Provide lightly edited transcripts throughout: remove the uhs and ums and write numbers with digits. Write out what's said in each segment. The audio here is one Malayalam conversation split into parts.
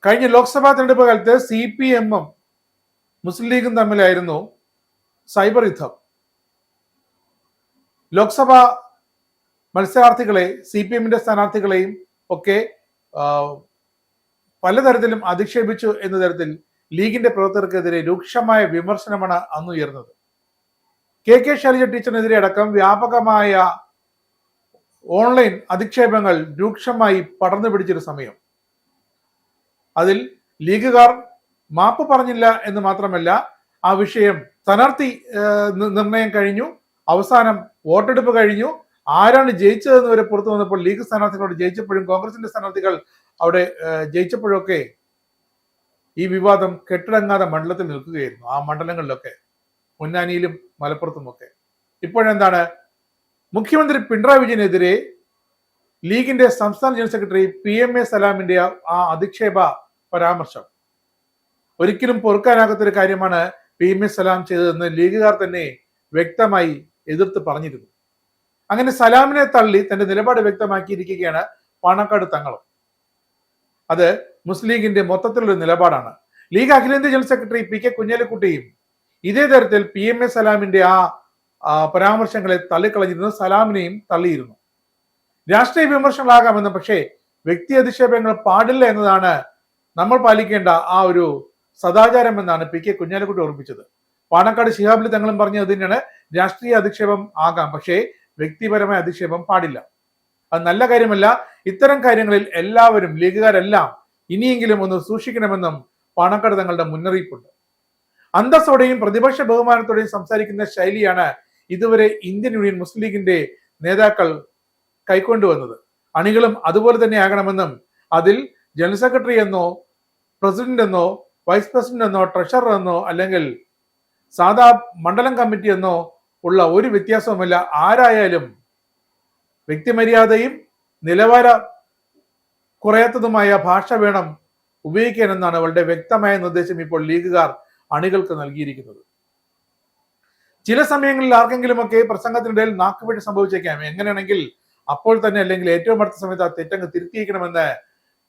കഴിഞ്ഞ ലോക്സഭാ തെരഞ്ഞെടുപ്പ് കാലത്ത് CPM-ഉം മുസ്ലിം ലീഗും തമ്മിലായിരുന്നു സൈബർ യുദ്ധം. ലോക്സഭാ മത്സരാർത്ഥികളെ CPM-ന്റെ സ്ഥാനാർത്ഥികളെയും ഒക്കെ പലതരത്തിലും അധിക്ഷേപിച്ചു എന്ന തരത്തിൽ ലീഗിന്റെ പ്രവർത്തകർക്കെതിരെ രൂക്ഷമായ വിമർശനമാണ് അന്ന് ഉയർന്നത്. KK ശൈലജ ടീച്ചറിനെതിരെ അടക്കം വ്യാപകമായ ഓൺലൈൻ അധിക്ഷേപങ്ങൾ രൂക്ഷമായി പടർന്നു പിടിച്ചൊരു സമയം. അതിൽ ലീഗുകാർ മാപ്പ് പറഞ്ഞില്ല എന്ന് മാത്രമല്ല, ആ വിഷയം സ്ഥാനാർത്ഥി നിർണയം കഴിഞ്ഞു, അവസാനം വോട്ടെടുപ്പ് കഴിഞ്ഞു, ആരാണ് ജയിച്ചതെന്ന് വരെ പുറത്തു വന്നപ്പോൾ ലീഗ് സ്ഥാനാർത്ഥികളോട് ജയിച്ചപ്പോഴും കോൺഗ്രസിന്റെ സ്ഥാനാർത്ഥികൾ അവിടെ ജയിച്ചപ്പോഴൊക്കെ ഈ വിവാദം കെട്ടടങ്ങാതെ മണ്ഡലത്തിൽ നിൽക്കുകയായിരുന്നു. ആ മണ്ഡലങ്ങളിലൊക്കെ, പൊന്നാനിയിലും മലപ്പുറത്തുമൊക്കെ. ഇപ്പോഴെന്താണ്, മുഖ്യമന്ത്രി പിണറായി വിജയനെതിരെ ലീഗിന്റെ സംസ്ഥാന ജനറൽ സെക്രട്ടറി PMA സലാമിന്റെ ആ അധിക്ഷേപ പരാമർശം ഒരിക്കലും പൊറുക്കാനാകാത്തൊരു കാര്യമാണ് PMA സലാം ചെയ്തതെന്ന് ലീഗുകാർ തന്നെ വ്യക്തമായി എതിർത്ത് പറഞ്ഞിരുന്നു. അങ്ങനെ സലാമിനെ തള്ളി തന്റെ നിലപാട് വ്യക്തമാക്കിയിരിക്കുകയാണ് പാണക്കാട് തങ്ങളും. അത് മുസ്ലിം ലീഗിന്റെ മൊത്തത്തിലുള്ള നിലപാടാണ്. ലീഗ് അഖിലേന്ത്യാ ജനറൽ സെക്രട്ടറി PK കുഞ്ഞാലിക്കുട്ടിയും ഇതേ തരത്തിൽ PMA സലാമിന്റെ ആ പരാമർശങ്ങളെ തള്ളിക്കളഞ്ഞിരുന്നു, സലാമിനെയും തള്ളിയിരുന്നു. രാഷ്ട്രീയ വിമർശനങ്ങളാകാമെന്ന്, പക്ഷേ വ്യക്തി അധിക്ഷേപങ്ങൾ പാടില്ല എന്നതാണ് നമ്മൾ പാലിക്കേണ്ട ആ ഒരു സദാചാരം എന്നാണ് PK കുഞ്ഞാലിക്കുട്ടി ഓർമ്മിച്ചത്. പാണക്കാട് ശിഹാബിൽ തങ്ങളും പറഞ്ഞത് തന്നെയാണ്, രാഷ്ട്രീയ അധിക്ഷേപം ആകാം, പക്ഷേ വ്യക്തിപരമായ അധിക്ഷേപം പാടില്ല. അത് നല്ല കാര്യമല്ല. ഇത്തരം കാര്യങ്ങളിൽ എല്ലാവരും, ലീഗുകാരെല്ലാം ഇനിയെങ്കിലും ഒന്ന് സൂക്ഷിക്കണമെന്നും പാണക്കാട് തങ്ങളുടെ മുന്നറിയിപ്പുണ്ട്. അന്തസ്സോടെയും പ്രതിപക്ഷ ബഹുമാനത്തോടെയും സംസാരിക്കുന്ന ശൈലിയാണ് ഇതുവരെ ഇന്ത്യൻ യൂണിയൻ മുസ്ലിം ലീഗിന്റെ നേതാക്കൾ കൈക്കൊണ്ടുവന്നത്. അണികളും അതുപോലെ തന്നെ ആകണമെന്നും അതിൽ ജനറൽ സെക്രട്ടറി എന്നോ പ്രസിഡന്റ് എന്നോ വൈസ് പ്രസിഡന്റ് എന്നോ ട്രഷറർ എന്നോ അല്ലെങ്കിൽ സാധാ മണ്ഡലം കമ്മിറ്റി എന്നോ ഉള്ള ഒരു വ്യത്യാസവുമില്ല. ആരായാലും വ്യക്തിമര്യാദയും നിലവാര കുറയാത്തതുമായ ഭാഷ വേണം ഉപയോഗിക്കാനെന്നാണ് അവളുടെ വ്യക്തമായ നിർദ്ദേശം ഇപ്പോൾ ലീഗുകാർ അണികൾക്ക് നൽകിയിരിക്കുന്നത്. ചില സമയങ്ങളിൽ ആർക്കെങ്കിലുമൊക്കെ പ്രസംഗത്തിനിടയിൽ നാക്കുപിഴ സംഭവിച്ചേക്കാം. എങ്ങനെയാണെങ്കിൽ അപ്പോൾ തന്നെ അല്ലെങ്കിൽ ഏറ്റവും അടുത്ത സമയത്ത് ആ തെറ്റങ്ങ് തിരുത്തിയിരിക്കണമെന്ന്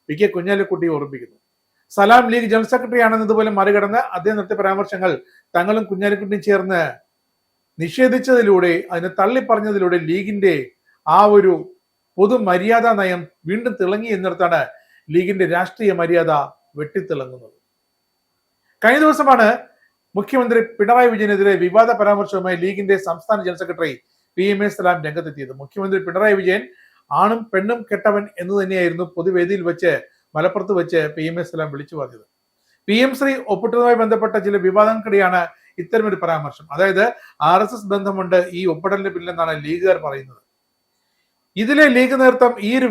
PK കുഞ്ഞാലിക്കുട്ടി ഓർമ്മിപ്പിക്കുന്നു. സലാം ലീഗ് ജനറൽ സെക്രട്ടറി ആണെന്നതുപോലെ മറികടന്ന് അദ്ദേഹം നടത്തിയ പരാമർശങ്ങൾ തങ്ങളും കുഞ്ഞാലിക്കുട്ടിയും ചേർന്ന് നിഷേധിച്ചതിലൂടെ, അതിനെ തള്ളിപ്പറഞ്ഞതിലൂടെ ലീഗിന്റെ ആ ഒരു പൊതു മര്യാദാ നയം വീണ്ടും തിളങ്ങി എന്നിടത്താണ് ലീഗിന്റെ രാഷ്ട്രീയ മര്യാദ വെട്ടിത്തിളങ്ങുന്നത്. കഴിഞ്ഞ ദിവസമാണ് മുഖ്യമന്ത്രി പിണറായി വിജയനെതിരെ വിവാദ പരാമർശവുമായി ലീഗിന്റെ സംസ്ഥാന ജനറൽ സെക്രട്ടറി PMA സലാം രംഗത്തെത്തിയത്. മുഖ്യമന്ത്രി പിണറായി വിജയൻ ആണും പെണ്ണും കെട്ടവൻ എന്ന് തന്നെയായിരുന്നു പൊതുവേദിയിൽ വെച്ച്, മലപ്പുറത്ത് വെച്ച് PMA സലാം വിളിച്ചു പറഞ്ഞത്. PM ശ്രീ ഒപ്പിട്ടതുമായി ബന്ധപ്പെട്ട ചില വിവാദങ്ങൾക്കിടെയാണ് ഇത്തരമൊരു പരാമർശം. അതായത് RSS ബന്ധമുണ്ട് ഈ ഒപ്പിടലിന് പിന്നിലെന്നാണ് ലീഗുകാർ പറയുന്നത്. ഇതിലെ ലീഗ് നേതൃത്വം ഈ ഒരു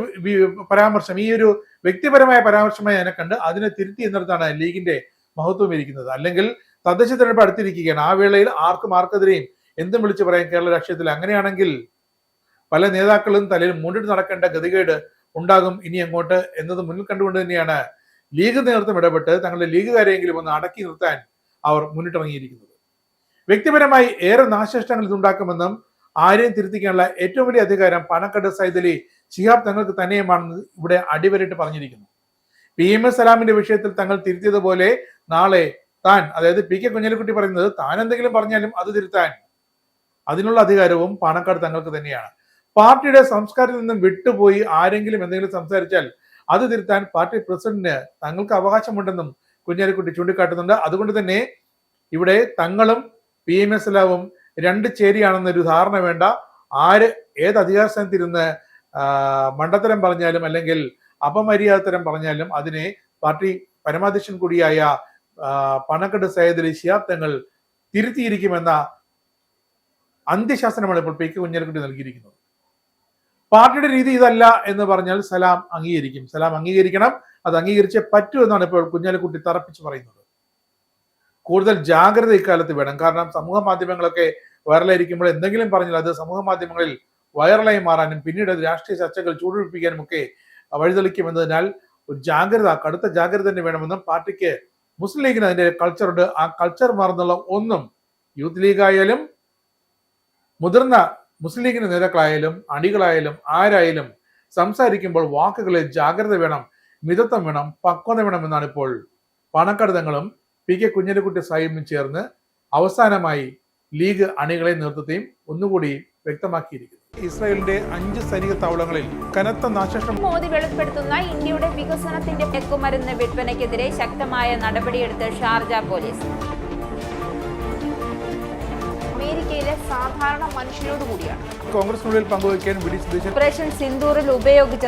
പരാമർശം, ഈ ഒരു വ്യക്തിപരമായ പരാമർശമായി എന്നെ കണ്ട് അതിനെ തിരുത്തി എന്നിടത്താണ് ലീഗിന്റെ മഹത്വം ഇരിക്കുന്നത്. അല്ലെങ്കിൽ തദ്ദേശ തെരഞ്ഞെടുപ്പ് അടുത്തിരിക്കുകയാണ്. ആ വേളയിൽ ആർക്കെതിരെയും എന്തും വിളിച്ചു പറയാം കേരള രാഷ്ട്രീയത്തിൽ. അങ്ങനെയാണെങ്കിൽ പല നേതാക്കളും തലയിൽ മുണ്ടിട്ട് നടക്കേണ്ട ഗതികേട് ഉണ്ടാകും ഇനി അങ്ങോട്ട് എന്നത് മുന്നിൽ കണ്ടുകൊണ്ട് തന്നെയാണ് ലീഗ് നേതൃത്വം ഇടപെട്ട് തങ്ങളുടെ ലീഗുകാരെങ്കിലും ഒന്ന് അടക്കി നിർത്താൻ അവർ മുന്നിട്ടിറങ്ങിയിരിക്കുന്നത്. വ്യക്തിപരമായി ഏറെ നാശനഷ്ടങ്ങൾ ഇതുണ്ടാക്കുമെന്നും ആരെയും തിരുത്തിക്കാനുള്ള ഏറ്റവും വലിയ അധികാരം പാണക്കാട് സൈദലി ശിഹാബ് തങ്ങൾക്ക് തന്നെയുമാണെന്ന് ഇവിടെ അടിവരയിട്ട് പറഞ്ഞിരിക്കുന്നു. PMA സലാമിന്റെ വിഷയത്തിൽ തങ്ങൾ തിരുത്തിയതുപോലെ നാളെ താൻ, അതായത് PK കുഞ്ഞാലിക്കുട്ടി പറയുന്നത്, താൻ എന്തെങ്കിലും പറഞ്ഞാലും അത് തിരുത്താൻ അതിനുള്ള അധികാരവും പാണക്കാട് തങ്ങൾക്ക് തന്നെയാണ്. പാർട്ടിയുടെ സംസ്കാരത്തിൽ നിന്നും വിട്ടുപോയി ആരെങ്കിലും എന്തെങ്കിലും സംസാരിച്ചാൽ അത് തിരുത്താൻ പാർട്ടി പ്രസിഡന്റിന് തങ്ങൾക്ക് അവകാശമുണ്ടെന്നും കുഞ്ഞാലിക്കുട്ടി ചൂണ്ടിക്കാട്ടുന്നുണ്ട്. അതുകൊണ്ട് തന്നെ ഇവിടെ തങ്ങളും PMA സലാമും രണ്ട് ചേരിയാണെന്നൊരു ധാരണ വേണ്ട. ആര് ഏത് അധികാര സ്ഥാനത്തിരുന്ന് മണ്ടത്തരം പറഞ്ഞാലും അല്ലെങ്കിൽ അപമര്യാദത്തരം പറഞ്ഞാലും അതിനെ പാർട്ടി പരമാധ്യക്ഷൻ കൂടിയായ പാണക്കാട് സൈദലി ശിഹാബ് തങ്ങൾ തിരുത്തിയിരിക്കുമെന്ന അന്ത്യശാസനമാണ് ഇപ്പോൾ PK കുഞ്ഞാലിക്കുട്ടി നൽകിയിരിക്കുന്നത്. പാർട്ടിയുടെ രീതി ഇതല്ല എന്ന് പറഞ്ഞാൽ സലാം അംഗീകരിക്കും. സലാം അംഗീകരിക്കണം, അത് അംഗീകരിച്ചേ പറ്റൂ എന്നാണ് ഇപ്പോൾ കുഞ്ഞാലിക്കുട്ടി തറപ്പിച്ച് പറയുന്നത്. കൂടുതൽ ജാഗ്രത ഇക്കാലത്ത് വേണം. കാരണം സമൂഹ മാധ്യമങ്ങളൊക്കെ വൈറലായിരിക്കുമ്പോൾ എന്തെങ്കിലും പറഞ്ഞാൽ അത് സമൂഹ മാധ്യമങ്ങളിൽ വൈറലായി മാറാനും പിന്നീട് രാഷ്ട്രീയ ചർച്ചകൾ ചൂടുപിടിപ്പിക്കാനും ഒക്കെ വഴിതെളിക്കുമെന്നതിനാൽ ഒരു ജാഗ്രത, കടുത്ത ജാഗ്രത തന്നെ വേണമെന്നും പാർട്ടിക്ക്, മുസ്ലിം ലീഗിന് അതിന്റെ കൾച്ചറുണ്ട്. ആ കൾച്ചർ മാറുന്നുള്ള ഒന്നും യൂത്ത് ലീഗ് ആയാലും മുതിർന്ന മുസ്ലിം ലീഗിന്റെ നേതാക്കളായാലും അണികളായാലും ആരായാലും സംസാരിക്കുമ്പോൾ വാക്കുകളിൽ ജാഗ്രത വേണം. മിതത്വം വേണം, പക്വത വേണം എന്നാണ് ഇപ്പോൾ പണക്കടതങ്ങളും PK കുഞ്ഞാലിക്കുട്ടി സാഹിബും ചേർന്ന് അവസാനമായി ലീഗ് അണികളെ നേതൃത്വത്തെയും ഒന്നുകൂടി വ്യക്തമാക്കിയിരിക്കുന്നു. ഇസ്രായേലിന്റെ 5 സൈനിക താവളങ്ങളിൽ കനത്ത നാശനഷ്ടം. മോദി വെളിപ്പെടുത്തുന്ന ഇന്ത്യയുടെ വികസനത്തിന്റെ മയക്കുമരുന്ന് വിൽപ്പനയ്ക്കെതിരെ ശക്തമായ നടപടിയെടുത്ത് ഷാർജ പോലീസ്. അമേരിക്കയിലെ സാധാരണ മനുഷ്യരോട് കൂടിയാണ് കോൺഗ്രസിനുള്ളിൽ പങ്കുവയ്ക്കാൻ വി ഡി സതീശൻ ഓപ്പറേഷൻ സിന്ദൂറിൽ ഉപയോഗിച്ച